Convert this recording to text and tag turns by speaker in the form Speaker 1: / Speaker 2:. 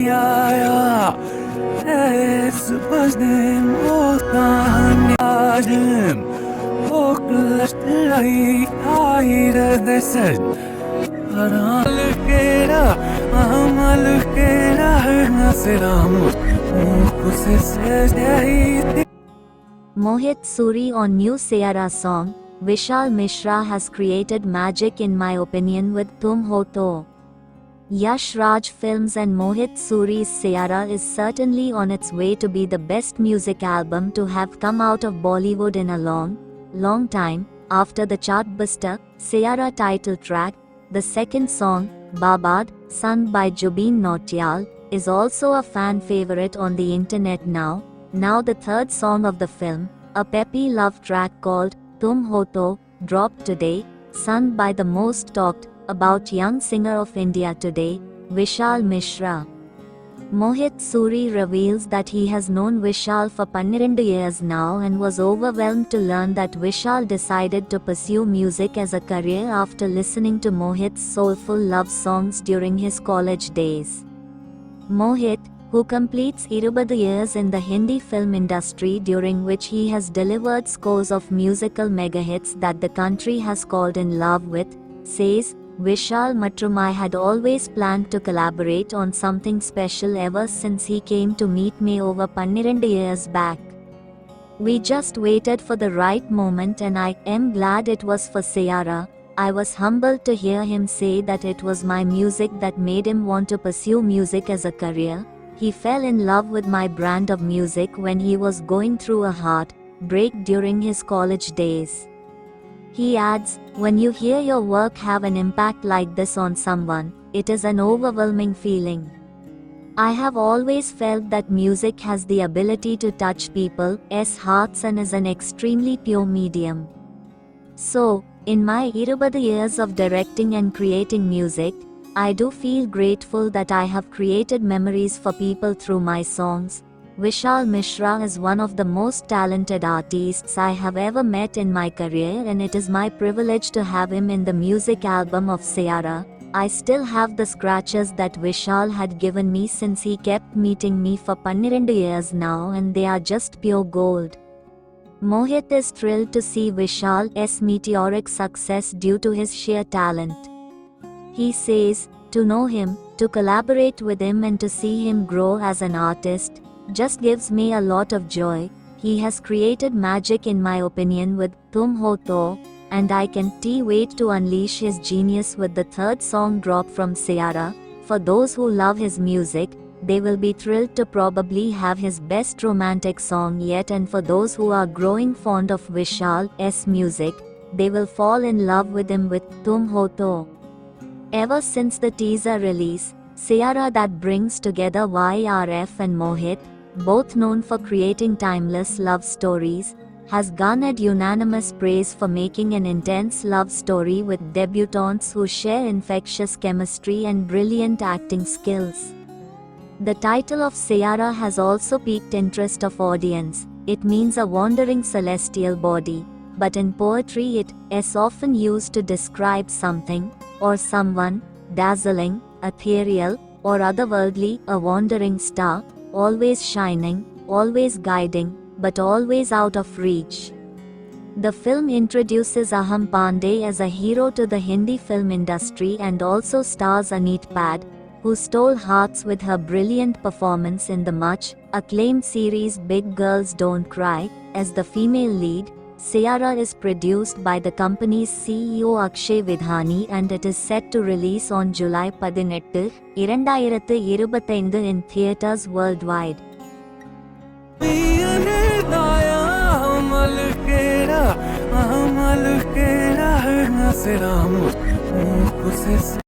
Speaker 1: Ja, es was nem otan yadım. Oklaştırayı ayrı desen. Aralıkera, amalıkera nasıramur. Ukuse sesde.
Speaker 2: Mohit Suri on new Seyara song, Vishal Mishra has created magic in my opinion with Tum Ho To. Yash Raj Films and Mohit Suri's Seyara is certainly on its way to be the best music album to have come out of Bollywood in a long time. After the chartbuster, Seyara title track, the second song, Babad, sung by Jubin Nautiyal, is also a fan favorite on the internet now. Now the third song of the film, a peppy love track called Tum Ho To, dropped today, sung by the most talked about young singer of India today, Vishal Mishra. Mohit Suri reveals that he has known Vishal for 12 years now and was overwhelmed to learn that Vishal decided to pursue music as a career after listening to Mohit's soulful love songs during his college days. Mohit, who completes 20 years in the Hindi film industry during which he has delivered scores of musical megahits that the country has called in love with, says, Vishal மற்றும் I had always planned to collaborate on something special ever since he came to meet me over 12 years back. We just waited for the right moment and I am glad it was for Seyara. I was humbled to hear him say that it was my music that made him want to pursue music as a career. He fell in love with my brand of music when he was going through a heartbreak during his college days. He adds, when you hear your work have an impact like this on someone, it is an overwhelming feeling. I have always felt that music has the ability to touch people's hearts and is an extremely pure medium. So, in my 20 years of directing and creating music, I do feel grateful that I have created memories for people through my songs. Vishal Mishra is one of the most talented artists I have ever met in my career and it is my privilege to have him in the music album of Seyara. I still have the scratches that Vishal had given me since he kept meeting me for 12 years now and they are just pure gold. Mohit is thrilled to see Vishal's meteoric success due to his sheer talent. He says, to know him, to collaborate with him and to see him grow as an artist, just gives me a lot of joy. He has created magic in my opinion with Tum Ho To, and I can't wait to unleash his genius with the third song drop from Seyara. For those who love his music, they will be thrilled to probably have his best romantic song yet, and for those who are growing fond of Vishal's music, they will fall in love with him with Tum Ho To. Ever since the teaser release, Seyara that brings together YRF and Mohit, both known for creating timeless love stories, has garnered unanimous praise for making an intense love story with debutantes who share infectious chemistry and brilliant acting skills. The title of Seyara has also piqued interest of audience. It means a wandering celestial body, but in poetry it is often used to describe something or someone dazzling, ethereal, or otherworldly, a wandering star, always shining, always guiding, but always out of reach. The film introduces Aham Pandey as a hero to the Hindi film industry and also stars Aneet Pad, who stole hearts with her brilliant performance in the much acclaimed series Big Girls Don't Cry, as the female lead. Seyara is produced by the company's CEO Akshay Vidhani and it is set to release on July 18, 2025 in theaters worldwide.